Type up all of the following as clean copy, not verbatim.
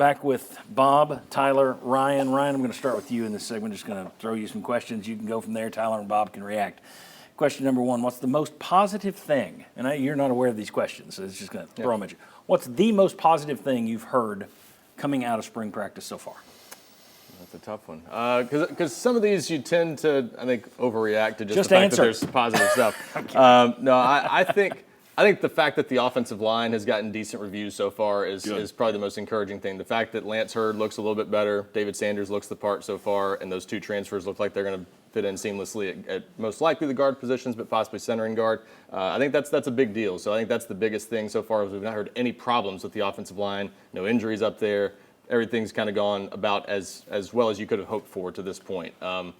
Back with Bob, Tyler, Ryan. Ryan, I'm going to start with you in this segment. Just going to throw you some questions. You can go from there. Tyler and Bob can react. Question number one, what's the most positive thing? And you're not aware of these questions, so it's just going to throw them at you. What's the most positive thing you've heard coming out of spring practice so far? That's a tough one. Because some of these you tend to, I think, overreact to just the fact answer. that there's positive stuff. I think the fact that the offensive line has gotten decent reviews so far is probably the most encouraging thing. The fact that Lance Hurd looks a little bit better, David Sanders looks the part so far, and those two transfers look like they're going to fit in seamlessly at most likely the guard positions, but possibly center and guard. I think that's a big deal. So I think that's the biggest thing so far is we've not heard any problems with the offensive line, no injuries up there. Everything's kind of gone about as well as you could have hoped for to this point. I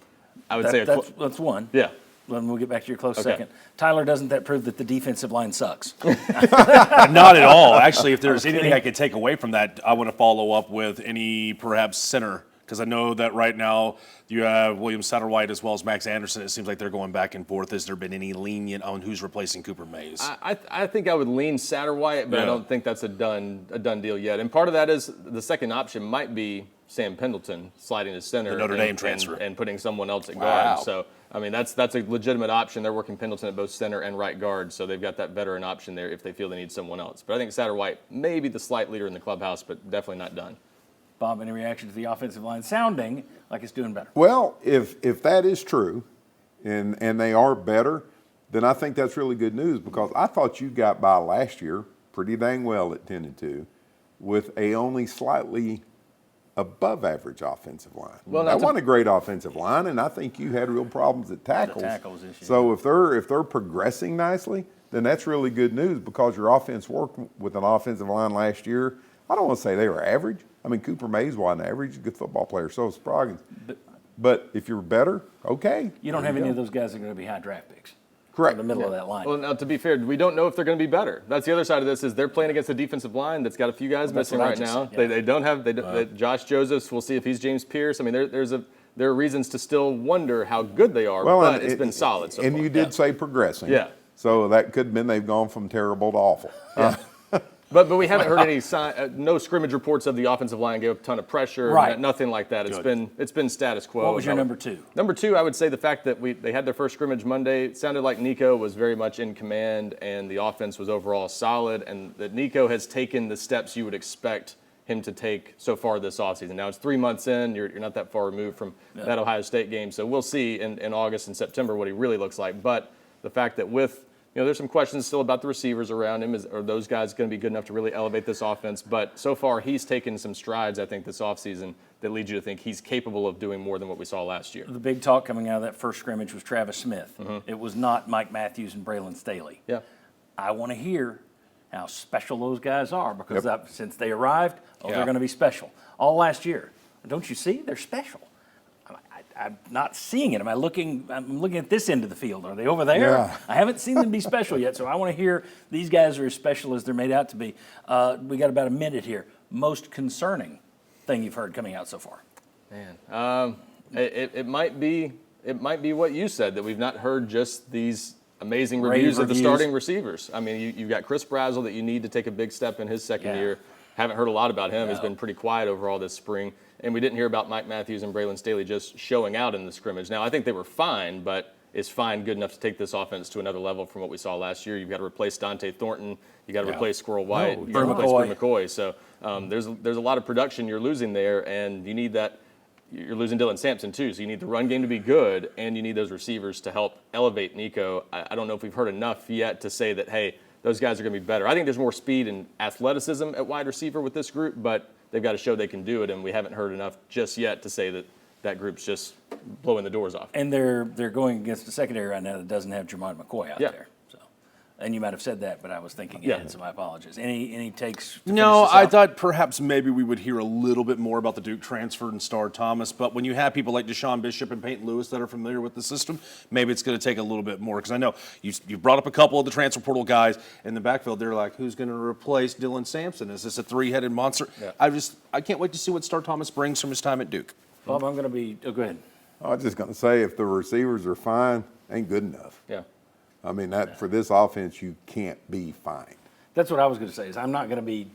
would say that's one. Yeah. Then we'll get back to your close second. Tyler, doesn't that prove that the defensive line sucks? Not at all. Actually, if there's anything I could take away from that, I want to follow up with any perhaps center, because I know that right now you have William Satterwhite as well as Max Anderson. It seems like they're going back and forth. Has there been any lenient on who's replacing Cooper Mays? I think I would lean Satterwhite, but I don't think that's a done deal yet. And part of that is the second option might be Sam Pendleton sliding to center, the Notre Dame transfer, and putting someone else at guard. So I mean that's a legitimate option. They're working Pendleton at both center and right guard, so they've got that veteran option there if they feel they need someone else. But I think Satterwhite may be the slight leader in the clubhouse, but definitely not done. Bob, any reaction to the offensive line sounding like it's doing better? Well, if that is true, and they are better, then I think that's really good news because I thought you got by last year pretty dang well at 10-2 with a only slightly above average offensive line. Well, that wasn't a great offensive line, and I think you had real problems at tackles. The tackles issue. So if they're progressing nicely, then that's really good news because your offense worked with an offensive line last year. I don't want to say they were average. I mean, Cooper Mays wasn't average. He's a good football player. So is Sproggins. But if you're better, okay. You don't have any of those guys that are going to be high draft picks. Correct. In the middle of that line. Well, now, to be fair, we don't know if they're going to be better. That's the other side of this is they're playing against a defensive line that's got a few guys missing right now. Yeah. They don't have Josh Josephs. We'll see if he's James Pierce. I mean, there are reasons to still wonder how good they are, but it's been solid so far. And you did say progressing. Yeah. So that could have been they've gone from terrible to awful. Yeah. But we haven't heard any no scrimmage reports of the offensive line gave a ton of pressure. Right. Nothing like that. It's been status quo. What was your number two? Number two, I would say the fact that they had their first scrimmage Monday. It sounded like Nico was very much in command and the offense was overall solid, and that Nico has taken the steps you would expect him to take so far this offseason. Now it's 3 months in. You're not that far removed from that Ohio State game, so we'll see in August and September what he really looks like. But the fact that there's some questions still about the receivers around him. Are those guys going to be good enough to really elevate this offense? But so far, he's taken some strides, I think, this offseason that leads you to think he's capable of doing more than what we saw last year. The big talk coming out of that first scrimmage was Travis Smith. Mm-hmm. It was not Mike Matthews and Braylon Staley. Yeah. I want to hear how special those guys are because since they arrived, they're going to be special. All last year. Don't you see? They're special. I'm not seeing it. I'm looking at this end of the field. Are they over there? Yeah. I haven't seen them be special yet, so I want to hear these guys are as special as they're made out to be. We got about a minute here. Most concerning thing you've heard coming out so far? Man, it might be what you said, that we've not heard just these amazing reviews of the starting receivers. I mean, you've got Chris Brazzell that you need to take a big step in his second year. Haven't heard a lot about him. He's been pretty quiet overall this spring. And we didn't hear about Mike Matthews and Braylon Staley just showing out in the scrimmage. Now, I think they were fine, but is fine good enough to take this offense to another level from what we saw last year? You've got to replace Dante Thornton. You've got to replace Squirrel White. You've got to replace Bru McCoy. So there's a lot of production you're losing there, and you need that. You're losing Dylan Sampson, too, so you need the run game to be good, and you need those receivers to help elevate Nico. I don't know if we've heard enough yet to say that, hey, those guys are going to be better. I think there's more speed and athleticism at wide receiver with this group, but they've got to show they can do it, and we haven't heard enough just yet to say that group's just blowing the doors off. And they're going against a secondary right now that doesn't have Jermon McCoy out there. So, and you might have said that, but I was thinking ahead, so my apologies. Any takes? No, I thought perhaps maybe we would hear a little bit more about the Duke transfer and Star Thomas, but when you have people like Deshaun Bishop and Peyton Lewis that are familiar with the system, maybe it's going to take a little bit more, because I know you brought up a couple of the transfer portal guys in the backfield. They're like, who's going to replace Dylan Sampson? Is this a three-headed monster? Yeah. I can't wait to see what Star Thomas brings from his time at Duke. Bob, I'm going to be – go ahead. I was just going to say, if the receivers are fine, ain't good enough. Yeah. I mean, for this offense, you can't be fine. That's what I was going to say, is I'm not going to be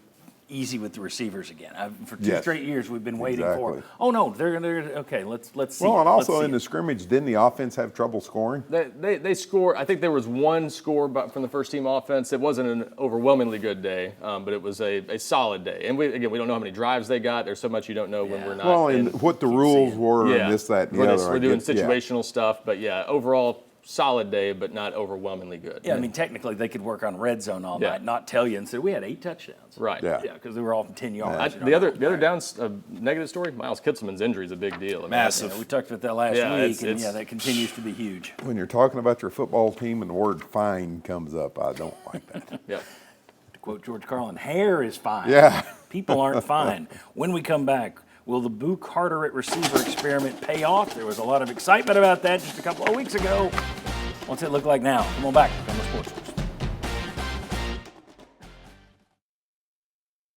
easy with the receivers again. For 2 Yes. straight years, we've been waiting Exactly. for. Oh no, they're gonna. Okay, let's see. Well, and Let's also see in the it. scrimmage, didn't the offense have trouble scoring? They scored. I think there was one score from the first team offense. It wasn't an overwhelmingly good day, but it was a solid day. And we don't know how many drives they got. There's so much you don't know when we're not. Well, and what the rules seeing. were, yeah, and this, that, and the We're other. I doing get- yeah. situational stuff, but yeah, overall solid day, but not overwhelmingly good. Yeah, I mean, technically they could work on red zone all Yeah. night, not tell you and say we had 8 touchdowns. Right. Yeah. Yeah, because they were all from 10 yards. The other negative story, Miles Kitselman's injury is a big deal. I mean, Massive. Yeah, we talked about that last Yeah, week, it's- and it's- that continues to be huge. When you're talking about your football team and the word fine comes up, I don't like that. Yeah. To quote George Carlin, hair is fine. Yeah. People aren't fine. When we come back, will the Boo Carteret receiver experiment pay off? There was a lot of excitement about that just a couple of weeks ago. What's it look like now? Come on back on the Sports Source.